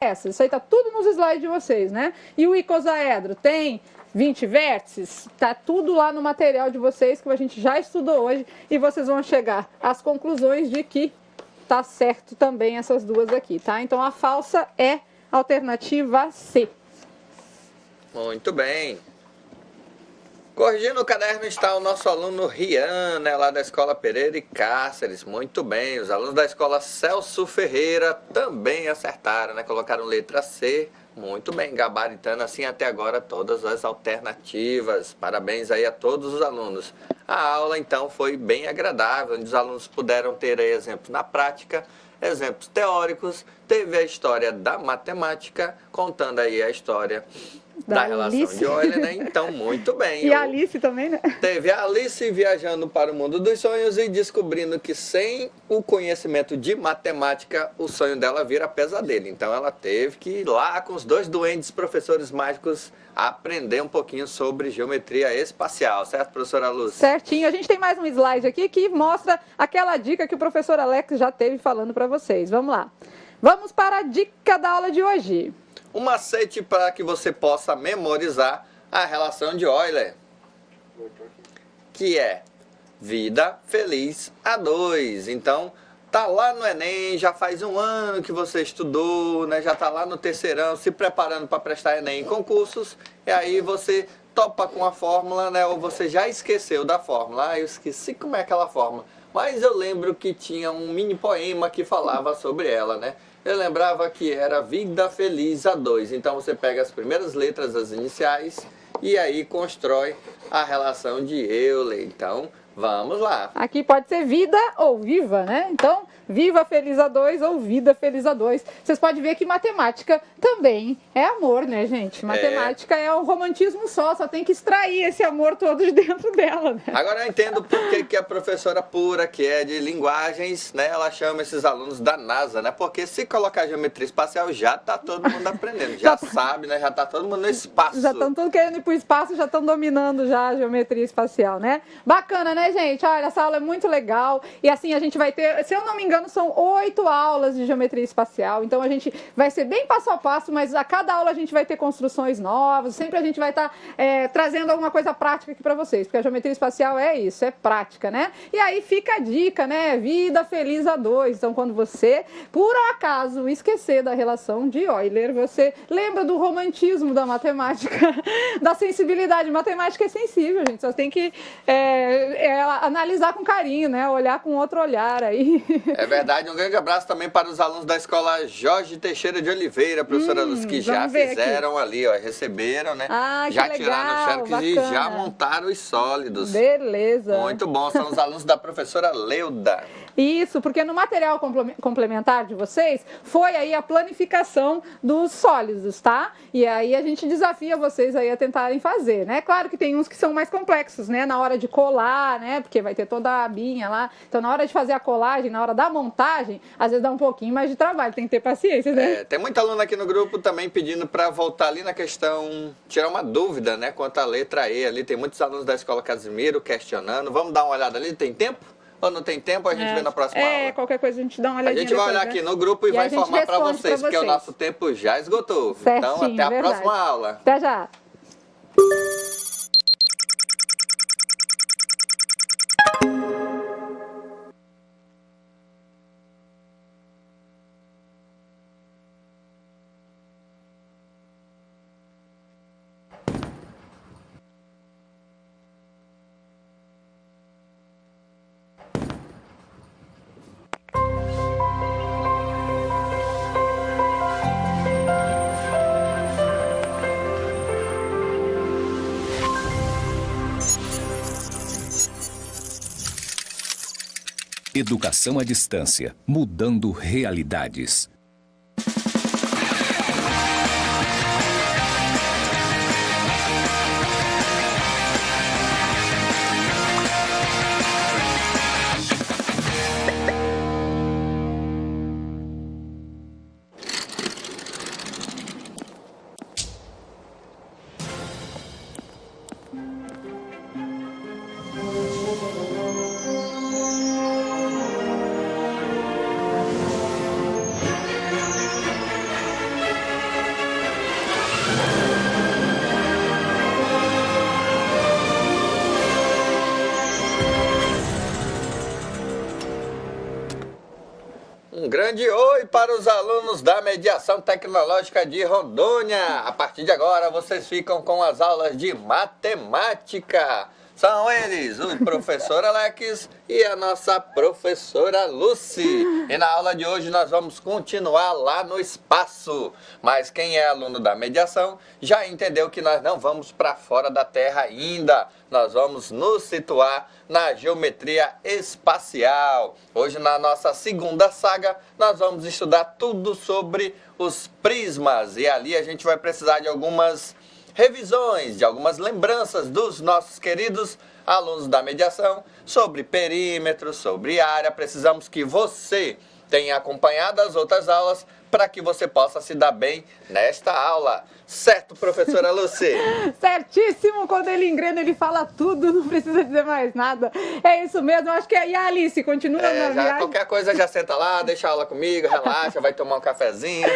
Isso aí tá tudo nos slides de vocês, né? E o icosaedro tem 20 vértices? Tá tudo lá no material de vocês que a gente já estudou hoje e vocês vão chegar às conclusões de que tá certo também essas duas aqui, tá? Então a falsa é a alternativa C. Muito bem. Corrigindo o caderno está o nosso aluno Rian, né, lá da Escola Pereira e Cáceres. Muito bem. Os alunos da Escola Celso Ferreira também acertaram, né? Colocaram letra C. Muito bem, gabaritando assim até agora todas as alternativas. Parabéns aí a todos os alunos. A aula então foi bem agradável, onde os alunos puderam ter aí exemplos na prática, exemplos teóricos, teve a história da matemática, contando aí a história da relação de Euler, né? Então, muito bem. E a Alice também, né? Teve a Alice viajando para o mundo dos sonhos e descobrindo que sem o conhecimento de matemática, o sonho dela vira pesadelo. Então, ela teve que ir lá com os dois duendes professores mágicos aprender um pouquinho sobre geometria espacial. Certo, professora Luz? Certinho. A gente tem mais um slide aqui que mostra aquela dica que o professor Alex já teve falando para vocês. Vamos lá. Vamos para a dica da aula de hoje. Um macete para que você possa memorizar a relação de Euler, que é vida feliz a 2. Então, tá lá no Enem, já faz um ano que você estudou, né? Já tá lá no terceirão, se preparando para prestar Enem em concursos, e aí você topa com a fórmula, né? Ou você já esqueceu da fórmula. Eu esqueci como é aquela fórmula, mas eu lembro que tinha um mini poema que falava sobre ela, né? Eu lembrava que era vida feliz a 2. Então você pega as primeiras letras, as iniciais, e aí constrói a relação de Euler. Então, vamos lá. Aqui pode ser vida ou viva, né? Então, viva feliz a 2 ou vida feliz a 2. Vocês podem ver que matemática também é amor, né, gente? Matemática é um romantismo só tem que extrair esse amor todo de dentro dela, né? Agora eu entendo por que a professora Pura, que é de linguagens, né, ela chama esses alunos da NASA, né? Porque se colocar geometria espacial, já tá todo mundo aprendendo, já sabe, né? Já tá todo mundo no espaço. Já estão todos querendo ir pro espaço, já estão dominando já a geometria espacial, né? Bacana, né, gente? Olha, essa aula é muito legal. E assim, a gente vai ter, se eu não me engano, são 8 aulas de geometria espacial. Então a gente vai ser bem passo a passo, mas a cada aula a gente vai ter construções novas. Sempre a gente vai estar trazendo alguma coisa prática aqui para vocês, porque a geometria espacial é isso, é prática, né? E aí fica a dica, né? Vida feliz a 2. Então quando você, por acaso, esquecer da relação de Euler, você lembra do romantismo da matemática, da sensibilidade. Matemática é sensível, gente. Só tem que analisar com carinho, né? Olhar com outro olhar aí. É verdade. Um grande abraço também para os alunos da escola Jorge Teixeira de Oliveira, professora Luz, que já fizeram ali, ó, receberam, né? Já legal, tiraram o xerox e já montaram os sólidos. Beleza. Muito bom. São os alunos da professora Leuda. Isso, porque no material complementar de vocês foi aí a planificação dos sólidos, tá? E aí a gente desafia vocês aí a tentarem fazer, né? Claro que tem uns que são mais complexos, né? Na hora de colar, né? Porque vai ter toda a abinha lá. Então, na hora de fazer a colagem, na hora da montagem, às vezes dá um pouquinho mais de trabalho. Tem que ter paciência, né? Tem muita aluna aqui no grupo também pedindo para voltar ali na questão, tirar uma dúvida, né? Quanto à letra E ali. Tem muitos alunos da Escola Casimiro questionando. Vamos dar uma olhada ali? Tem tempo? Ou não tem tempo, a gente vê na próxima aula. Qualquer coisa a gente dá uma olhadinha. A gente vai olhar aqui no grupo e vai informar para vocês, porque o nosso tempo já esgotou. Certinho, então, até a próxima aula. Até já. Educação à distância, mudando realidades. grande oi para os alunos da Mediação Tecnológica de Rondônia. A partir de agora, vocês ficam com as aulas de matemática. São eles, o professor Alex e a nossa professora Lucy. E na aula de hoje nós vamos continuar lá no espaço. Mas quem é aluno da mediação já entendeu que nós não vamos para fora da Terra ainda. Nós vamos nos situar na geometria espacial. Hoje, na nossa segunda saga, nós vamos estudar tudo sobre os prismas. E ali a gente vai precisar de algumas revisões, de algumas lembranças dos nossos queridos alunos da mediação sobre perímetro, sobre área. Precisamos que você tenha acompanhado as outras aulas para que você possa se dar bem nesta aula. Certo, professora Lucy? Certíssimo, quando ele engrena, ele fala tudo, não precisa dizer mais nada. É isso mesmo, acho que é. E a Alice, continua na viagem? Qualquer coisa já senta lá, deixa a aula comigo, relaxa, vai tomar um cafezinho.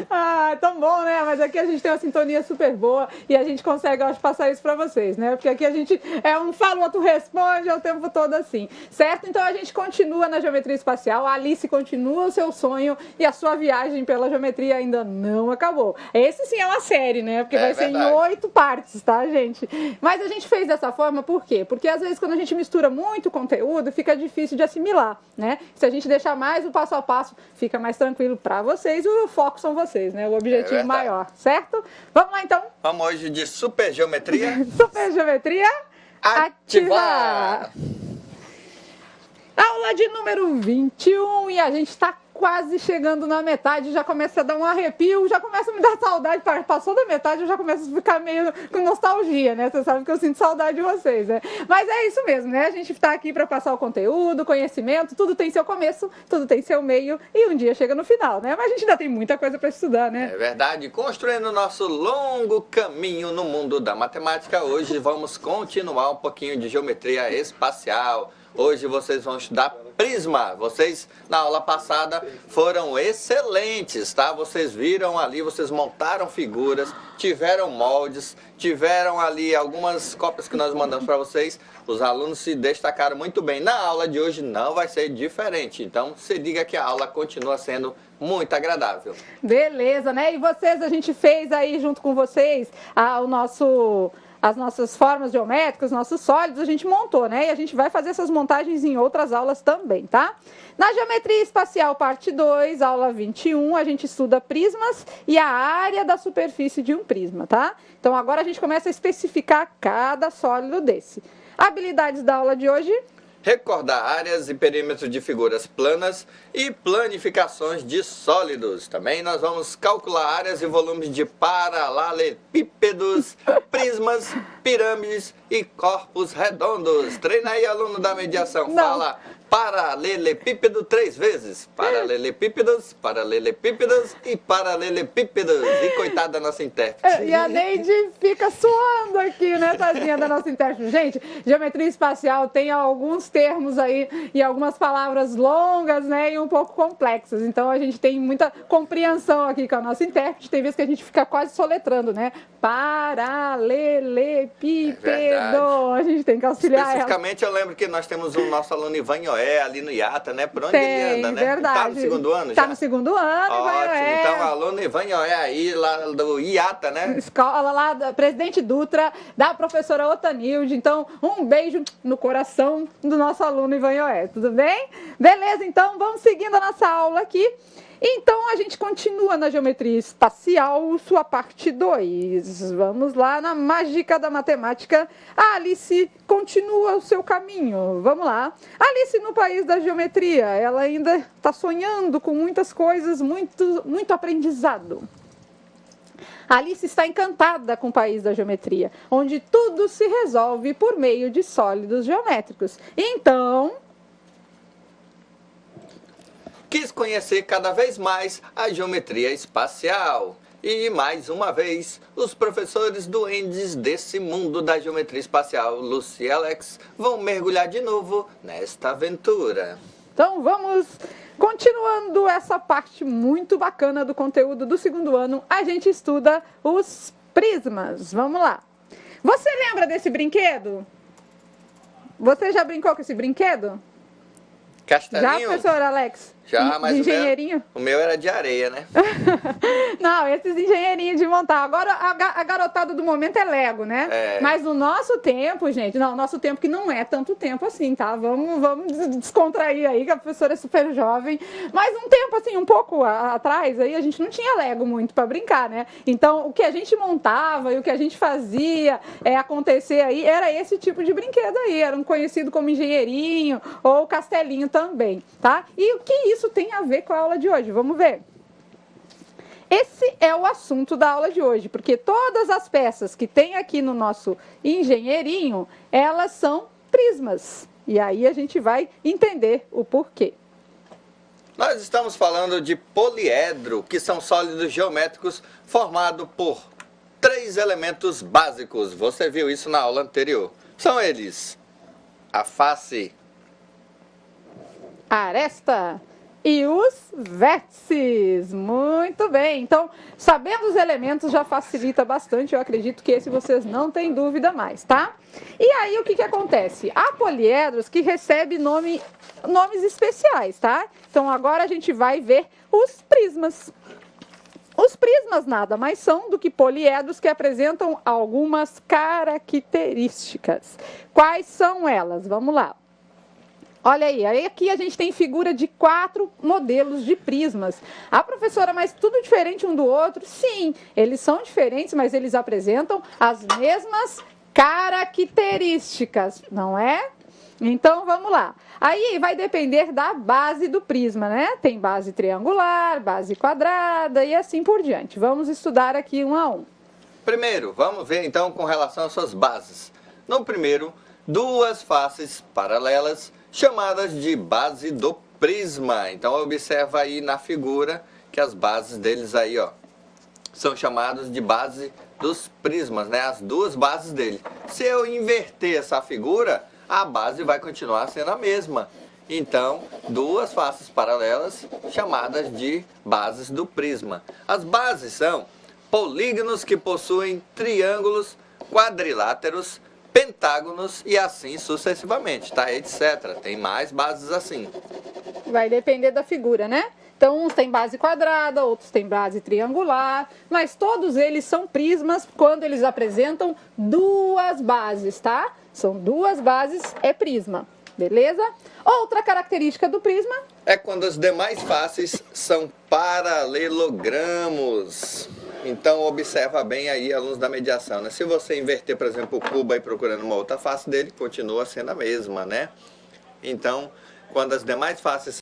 Ah, tão bom, né? Mas aqui a gente tem uma sintonia super boa e a gente consegue, eu acho, passar isso pra vocês, né? Porque aqui a gente um fala, o outro responde, é o tempo todo assim, certo? Então a gente continua na geometria espacial, a Alice continua o seu sonho e a sua viagem pela geometria ainda não acabou. Esse sim é uma série, né? Porque vai ser em 8 partes, tá, gente? Mas a gente fez dessa forma por quê? Porque às vezes quando a gente mistura muito conteúdo, fica difícil de assimilar, né? Se a gente deixar mais o passo a passo, fica mais tranquilo pra vocês, o foco são vocês, né? O objetivo maior, certo? Vamos lá então? Vamos hoje de super geometria. Super geometria ativar! Aula de número 21 e a gente tá quase chegando na metade, já começa a dar um arrepio, já começa a me dar saudade, passou da metade, eu já começo a ficar meio com nostalgia, né? Você sabe que eu sinto saudade de vocês, né? Mas é isso mesmo, né? A gente tá aqui para passar o conteúdo, conhecimento, tudo tem seu começo, tudo tem seu meio e um dia chega no final, né? Mas a gente ainda tem muita coisa para estudar, né? É verdade, construindo o nosso longo caminho no mundo da matemática, hoje vamos continuar um pouquinho de geometria espacial. Hoje vocês vão estudar prisma. Vocês, na aula passada, foram excelentes, tá? Vocês viram ali, vocês montaram figuras, tiveram moldes, tiveram ali algumas cópias que nós mandamos para vocês. Os alunos se destacaram muito bem. Na aula de hoje não vai ser diferente. Então, se diga que a aula continua sendo muito agradável. Beleza, né? E vocês, a gente fez aí junto com vocês as nossas formas geométricas, nossos sólidos, a gente montou, né? E a gente vai fazer essas montagens em outras aulas também, tá? Na geometria espacial, parte 2, aula 21, a gente estuda prismas e a área da superfície de um prisma, tá? Então, agora a gente começa a especificar cada sólido desse. Habilidades da aula de hoje: recordar áreas e perímetros de figuras planas e planificações de sólidos. Também nós vamos calcular áreas e volumes de paralelepípedos, prismas, pirâmides e corpos redondos. Treina aí, aluno da mediação. Fala paralelepípedo 3 vezes. Paralelepípedos, paralelepípedos e paralelepípedos. E coitada da nossa intérprete. E a Neide fica suando aqui, né, tadinha da nossa intérprete. Gente, geometria espacial tem alguns termos aí e algumas palavras longas, né, e um pouco complexas. Então a gente tem muita compreensão aqui com a nossa intérprete. Tem vezes que a gente fica quase soletrando, né? Paralelepípedo. A gente tem que auxiliar especificamente ela. Eu lembro que nós temos o nosso aluno Ivan ali no IATA, né? Por onde ele anda, né? Verdade. Tá no segundo ano já? Tá no segundo ano, ótimo. Então, aluno Ivan aí, lá do IATA, né? Escola lá da Presidente Dutra, da professora Otanilde. Então, um beijo no coração do nosso aluno Ivan Ioé, tudo bem? Beleza, então, vamos seguindo a nossa aula aqui. Então, a gente continua na geometria espacial, sua parte 2. Vamos lá na mágica da matemática. A Alice continua o seu caminho. Vamos lá. Alice, no país da geometria, ela ainda está sonhando com muitas coisas, muito aprendizado. A Alice está encantada com o país da geometria, onde tudo se resolve por meio de sólidos geométricos. Então, quis conhecer cada vez mais a geometria espacial. E, mais uma vez, os professores duendes desse mundo da geometria espacial, Lucy e Alex, vão mergulhar de novo nesta aventura. Então, vamos continuando essa parte muito bacana do conteúdo do segundo ano. A gente estuda os prismas. Vamos lá. Você lembra desse brinquedo? Você já brincou com esse brinquedo? Castelinho? Já, professor Alex? Já, mas de engenheirinho? O meu era de areia, né? Não, esses engenheirinhos de montar. Agora a garotada do momento é Lego, né? É. Mas no nosso tempo, gente, não, nosso tempo que não é tanto tempo assim, tá? Vamos descontrair aí, que a professora é super jovem. Mas um tempo assim, um pouco atrás, aí a gente não tinha Lego muito para brincar, né? Então, o que a gente montava e o que a gente fazia acontecer aí era esse tipo de brinquedo aí. Era um conhecido como engenheirinho ou castelinho também, tá? E o que isso tem a ver com a aula de hoje? Vamos ver. Esse é o assunto da aula de hoje, porque todas as peças que tem aqui no nosso engenheirinho, elas são prismas. E aí a gente vai entender o porquê. Nós estamos falando de poliedro, que são sólidos geométricos formados por 3 elementos básicos. Você viu isso na aula anterior. São eles: a face, a aresta e os vértices. Muito bem. Então, sabendo os elementos já facilita bastante. Eu acredito que esse vocês não têm dúvida mais, tá? E aí, o que acontece? Há poliedros que recebem nomes especiais, tá? Então, agora a gente vai ver os prismas. Os prismas nada mais são do que poliedros que apresentam algumas características. Quais são elas? Vamos lá. Olha aí aqui a gente tem figura de 4 modelos de prismas. A professora, mas tudo diferente um do outro? Sim, eles são diferentes, mas eles apresentam as mesmas características, não é? Então, vamos lá. Aí vai depender da base do prisma, né? Tem base triangular, base quadrada e assim por diante. Vamos estudar aqui um a um. Primeiro, vamos ver então com relação às suas bases. No primeiro, 2 faces paralelas, chamadas de base do prisma. Então observa aí na figura que as bases deles aí, ó, são chamadas de base dos prismas, né? As 2 bases dele. Se eu inverter essa figura, a base vai continuar sendo a mesma. Então, 2 faces paralelas chamadas de bases do prisma. As bases são polígonos que possuem triângulos, quadriláteros, pentágonos e assim sucessivamente, tá? Etc. Tem mais bases assim. Vai depender da figura, né? Então, uns têm base quadrada, outros têm base triangular, mas todos eles são prismas quando eles apresentam 2 bases, tá? São 2 bases, é prisma, beleza? Outra característica do prisma é quando as demais faces são paralelogramos. Então observa bem aí, alunos da mediação, né? Se você inverter, por exemplo, o cubo aí procurando uma outra face dele, continua sendo a mesma, né? Então, quando as demais faces